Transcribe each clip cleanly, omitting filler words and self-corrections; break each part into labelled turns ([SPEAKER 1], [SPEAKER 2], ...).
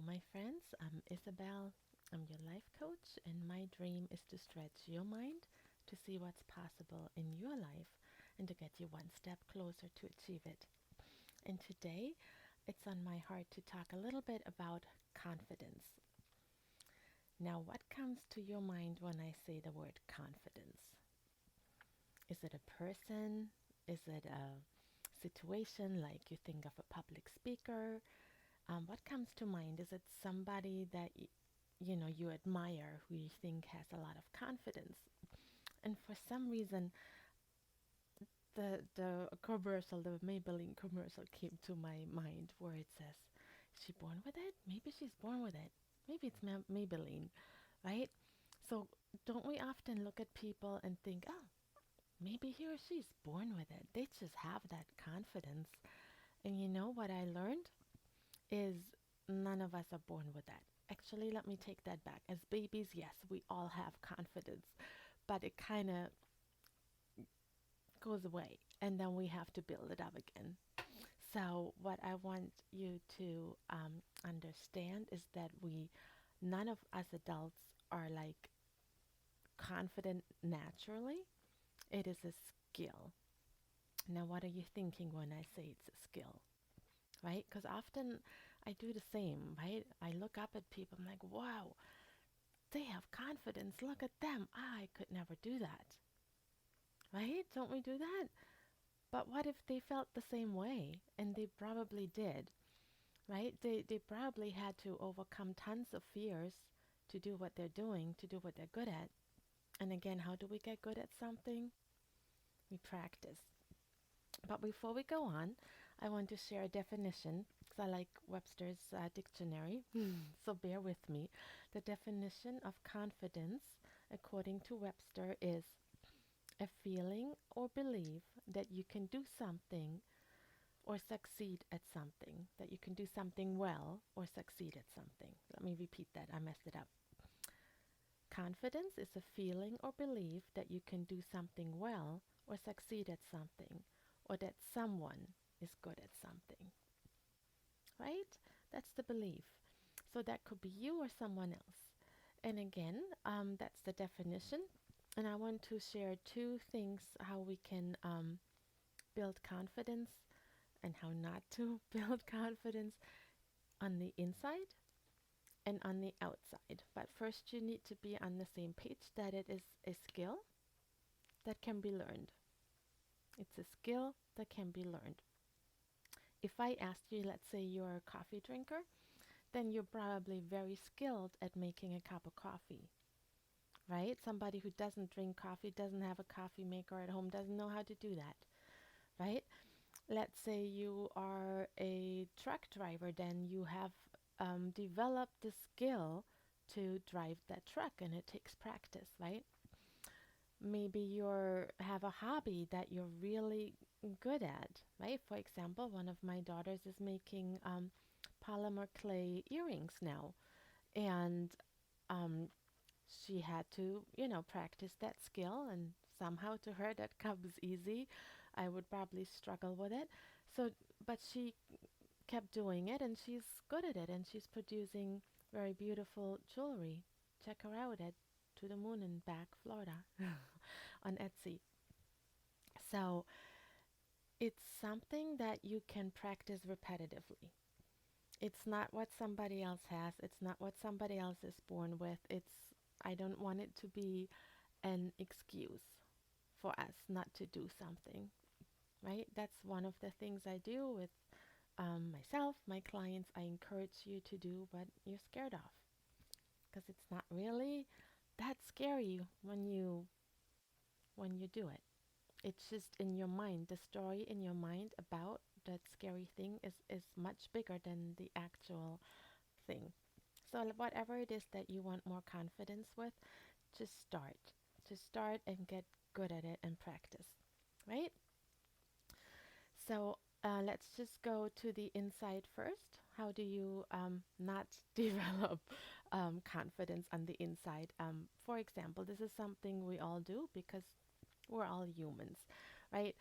[SPEAKER 1] my friends. I'm Isabel. I'm your life coach, and my dream is to stretch your mind to see what's possible in your life and to get you one step closer to achieve it. And today, it's on my heart to talk a little bit about confidence. Now, what comes to your mind when I say the word confidence? Is it a person? Is it a situation like you think of a public speaker? What comes to mind? Is it somebody that you admire, who you think has a lot of confidence? And for some reason, the commercial, the Maybelline commercial, came to my mind where it says, "Is she born with it? Maybe she's born with it. Maybe it's Maybelline, right?" So don't we often look at people and think, "Oh, maybe he or she's born with it. They just have that confidence." And you know what I learned is none of us are born with that. Actually, let me take that back. As babies, yes, we all have confidence, but it kind of goes away and then we have to build it up again. So, what I want you to understand is that none of us adults are like confident naturally. It is a skill. Now, what are you thinking when I say it's a skill? Right? Because often I do the same, right? I look up at people, I'm like, wow, they have confidence. Look at them. I could never do that. Right? Don't we do that? But what if they felt the same way? And they probably did, right? They probably had to overcome tons of fears to do what they're doing, to do what they're good at. And again, how do we get good at something? We practice. But before we go on, I want to share a definition because I like Webster's dictionary, so bear with me. The definition of confidence, according to Webster, is a feeling or belief that you can do something or succeed at something, that you can do something well or succeed at something. Let me repeat that, I messed it up. Confidence is a feeling or belief that you can do something well or succeed at something, or that someone is good at something, right? That's the belief. So that could be you or someone else. And again, that's the definition. And I want to share two things how we can build confidence and how not to build confidence on the inside and on the outside. But first, you need to be on the same page that it is a skill that can be learned. It's a skill that can be learned. If I asked you, let's say you're a coffee drinker, then you're probably very skilled at making a cup of coffee, right? Somebody who doesn't drink coffee, doesn't have a coffee maker at home, doesn't know how to do that, right? Let's say you are a truck driver, then you have developed the skill to drive that truck and it takes practice, right? Maybe you have a hobby that you're really good at, right? For example, one of my daughters is making polymer clay earrings now, and um, she had to, practice that skill, and somehow to her that comes easy. I would probably struggle with it. So, but she kept doing it, and she's good at it, and she's producing very beautiful jewelry. Check her out at To the Moon and Back, Florida, on Etsy. So it's something that you can practice repetitively. It's not what somebody else has. It's not what somebody else is born with. I don't want it to be an excuse for us not to do something, right? That's one of the things I do with myself, my clients. I encourage you to do what you're scared of because it's not really that scary when you do it. It's just in your mind. The story in your mind about that scary thing is much bigger than the actual thing. So whatever it is that you want more confidence with, just start. Just start and get good at it and practice, right? So let's just go to the inside first. How do you not develop confidence on the inside? For example, this is something we all do because we're all humans, right?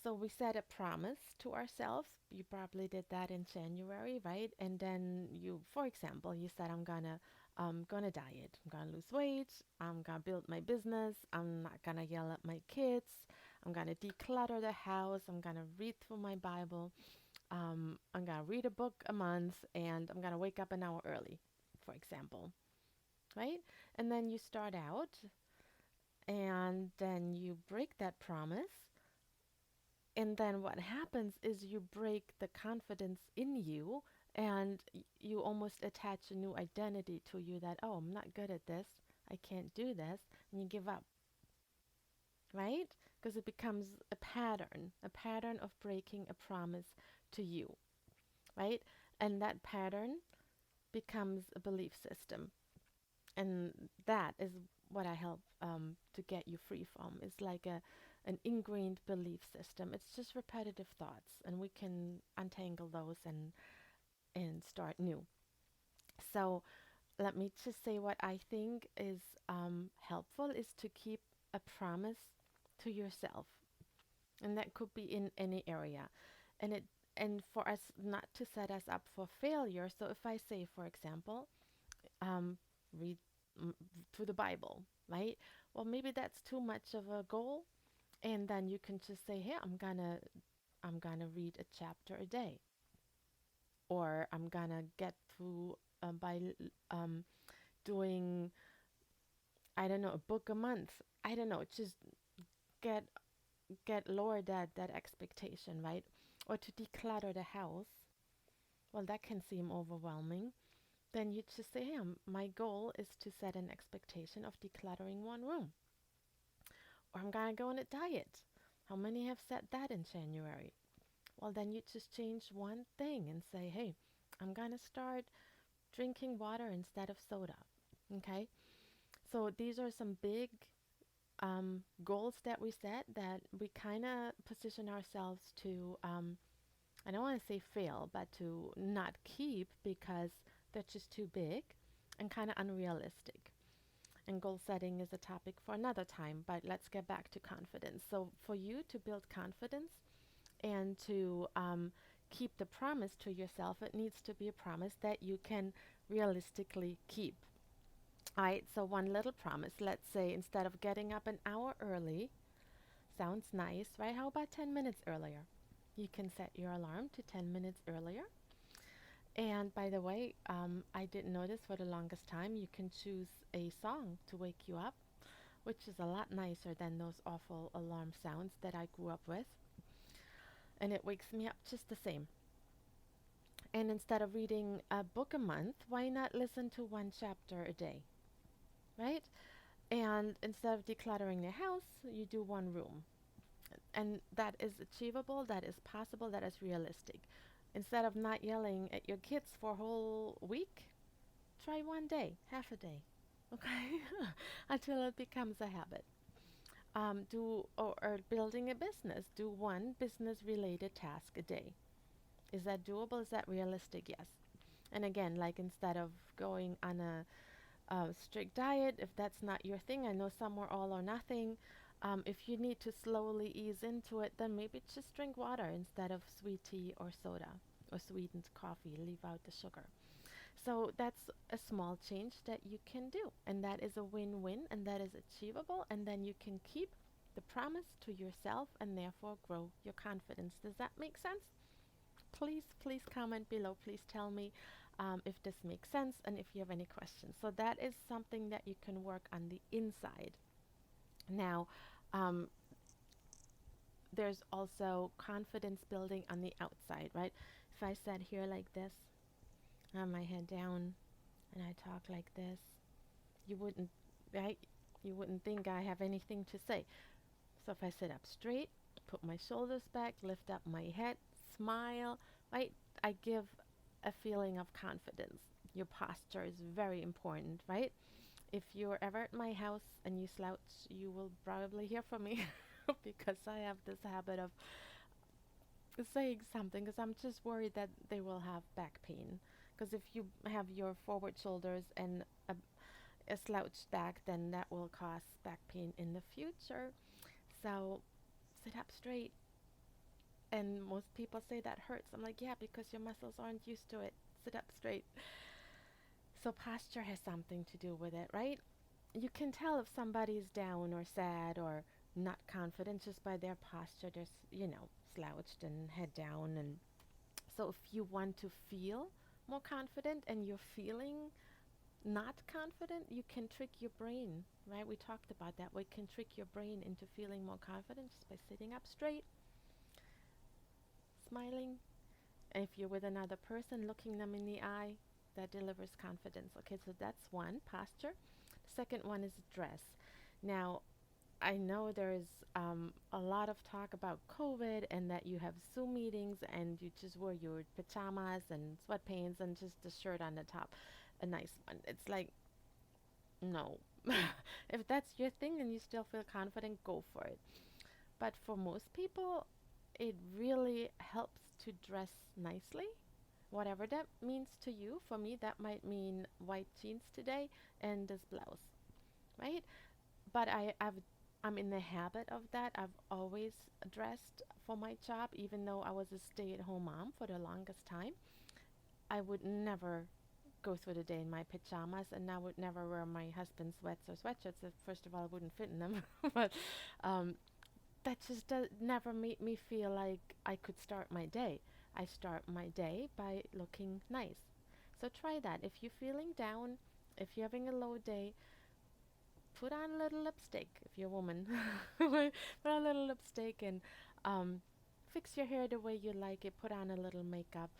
[SPEAKER 1] So we set a promise to ourselves. You probably did that in January, right? And then you, for example, you said, I'm gonna diet. I'm gonna lose weight. I'm gonna build my business. I'm not gonna yell at my kids. I'm gonna declutter the house. I'm gonna read through my Bible. I'm gonna read a book a month, and I'm gonna wake up an hour early, for example, right? And then you start out, and then you break that promise, and then what happens is you break the confidence in you, and you almost attach a new identity to you that, oh, I'm not good at this. I can't do this. And you give up, right? Because it becomes a pattern of breaking a promise to you, right? And that pattern becomes a belief system. And that is what I help to get you free from. It's like an ingrained belief system. It's just repetitive thoughts, and we can untangle those and start new. So let me just say what I think is helpful is to keep a promise to yourself, and that could be in any area, and it and for us not to set us up for failure. So if I say, for example, um, read mm, through the Bible, right? Well, maybe that's too much of a goal, and then you can just say, "Hey, I'm gonna read a chapter a day, or I'm gonna get through by doing, I don't know, a book a month. I don't know, just get lower that expectation, right? Or to declutter the house. Well, that can seem overwhelming. Then you just say, hey, my goal is to set an expectation of decluttering one room. Or I'm going to go on a diet. How many have set that in January? Well, then you just change one thing and say, hey, I'm going to start drinking water instead of soda. Okay? So these are some big goals that we set that we kind of position ourselves to, I don't want to say fail, but to not keep because they're just too big and kind of unrealistic. And goal setting is a topic for another time, but let's get back to confidence. So, for you to build confidence and to keep the promise to yourself, it needs to be a promise that you can realistically keep. All right, so one little promise. Let's say instead of getting up an hour early, sounds nice, right? How about 10 minutes earlier? You can set your alarm to 10 minutes earlier. And by the way, I didn't notice for the longest time you can choose a song to wake you up, which is a lot nicer than those awful alarm sounds that I grew up with. And it wakes me up just the same. And instead of reading a book a month, why not listen to one chapter a day, right? And instead of decluttering the house, you do one room. And that is achievable, that is possible, that is realistic. Instead of not yelling at your kids for a whole week, try one day, half a day, okay, until it becomes a habit. Or building a business, do one business related task a day. Is that doable? Is that realistic? Yes. And again, like instead of going on a strict diet, if that's not your thing, I know some are all or nothing. If you need to slowly ease into it, then maybe just drink water instead of sweet tea or soda or sweetened coffee. Leave out the sugar. So that's a small change that you can do, and that is a win-win, and that is achievable, and then you can keep the promise to yourself and therefore grow your confidence. Does that make sense? Please comment below. Please tell me if this makes sense and if you have any questions. So that is something that you can work on the inside. Now, um, there's also confidence building on the outside, right? If I sat here like this, I have my head down, and I talk like this, you wouldn't, right? You wouldn't think I have anything to say. So if I sit up straight, put my shoulders back, lift up my head, smile, right? I give a feeling of confidence. Your posture is very important, right? If you're ever at my house and you slouch, you will probably hear from me because I have this habit of saying something because I'm just worried that they will have back pain. Because if you have your forward shoulders and a slouched back, then that will cause back pain in the future. So sit up straight, And most people say that hurts. I'm like, yeah, because your muscles aren't used to it. Sit up straight. So posture has something to do with it, right? You can tell if somebody's down or sad or not confident just by their posture. They're, slouched and head down. And so if you want to feel more confident and you're feeling not confident, you can trick your brain, right? We talked about that. We can trick your brain into feeling more confident just by sitting up straight, smiling. And if you're with another person, looking them in the eye, that delivers confidence. Okay, so that's one, posture. Second one is dress. Now, I know there's a lot of talk about COVID and that you have Zoom meetings and you just wear your pajamas and sweatpants and just a shirt on the top, a nice one. It's like, no. If that's your thing and you still feel confident, go for it. But for most people, it really helps to dress nicely, whatever that means to you. For me, that might mean white jeans today and this blouse, right? But I'm in the habit of that. I've always dressed for my job, even though I was a stay-at-home mom for the longest time. I would never go through the day in my pajamas, and I would never wear my husband's sweats or sweatshirts. First of all, I wouldn't fit in them, but um, that just never made me feel like I could start my day. I start my day by looking nice. So try that. If you're feeling down, if you're having a low day, put on a little lipstick. If you're a woman, put on a little lipstick and um, fix your hair the way you like it. Put on a little makeup,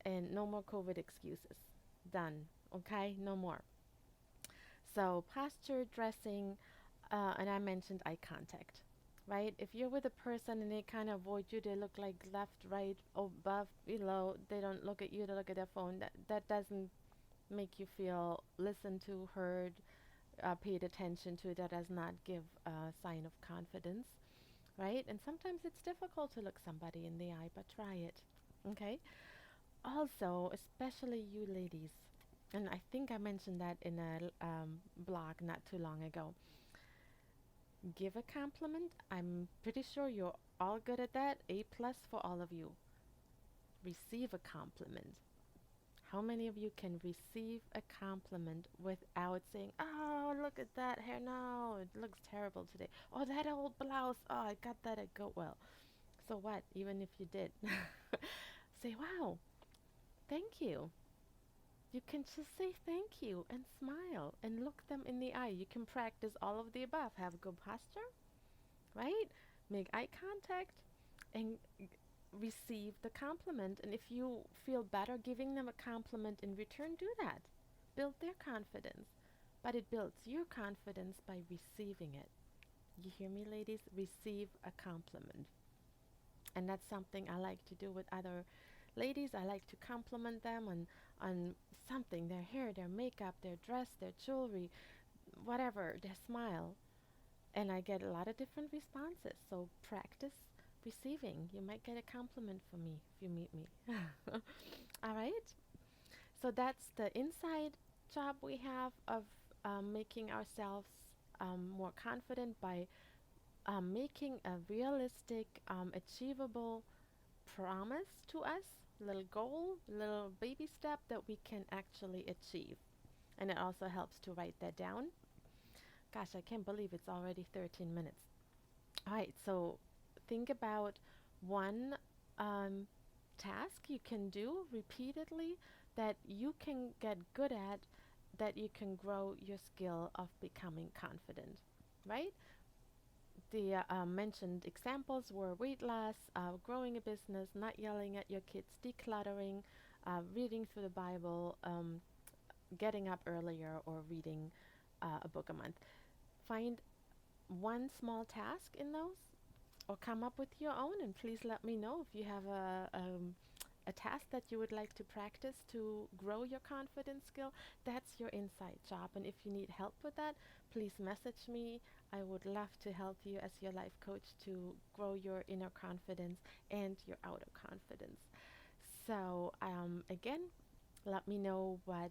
[SPEAKER 1] and no more COVID excuses. Done. Okay, no more. So posture, dressing, and I mentioned eye contact, right? If you're with a person and they kind of avoid you, they look like left, right, above, below. They don't look at you. They look at their phone. That doesn't make you feel listened to, heard, paid attention to. That does not give a sign of confidence, right? And sometimes it's difficult to look somebody in the eye, but try it. Okay. Also, especially you ladies, and I think I mentioned that in a blog not too long ago. Give a compliment. I'm pretty sure you're all good at that. A plus for all of you. Receive a compliment. How many of you can receive a compliment without saying, "Oh, look at that hair! No, it looks terrible today." "Oh, that old blouse! Oh, I got that at Goodwill." So what? Even if you did, say, "Wow, thank you." You can just say thank you and smile and look them in the eye. You can practice all of the above. Have good posture, right? Make eye contact and receive the compliment. And if you feel better giving them a compliment in return, do that. Build their confidence. But it builds your confidence by receiving it. You hear me, ladies? Receive a compliment. And that's something I like to do with other ladies. I like to compliment them on something, their hair, their makeup, their dress, their jewelry, whatever, their smile. And I get a lot of different responses. So practice receiving. You might get a compliment from me if you meet me. All right. So that's the inside job we have of making ourselves more confident by making a realistic, achievable promise to us, little goal, little baby step that we can actually achieve. And it also helps to write that down. Gosh, I can't believe it's already 13 minutes. All right, so think about one um, task you can do repeatedly that you can get good at, that you can grow your skill of becoming confident, right? The mentioned examples were weight loss, growing a business, not yelling at your kids, decluttering, reading through the Bible, getting up earlier, or reading a book a month. Find one small task in those or come up with your own, and please let me know if you have a task that you would like to practice to grow your confidence skill. That's your inside job, and if you need help with that, please message me. I would love to help you as your life coach to grow your inner confidence and your outer confidence. So again, let me know what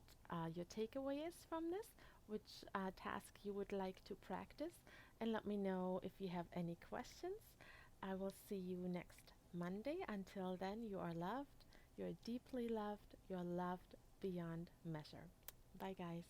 [SPEAKER 1] your takeaway is from this, which task you would like to practice, and let me know if you have any questions. I will see you next Monday. Until then, you are loved, you're deeply loved, you're loved beyond measure. Bye, guys.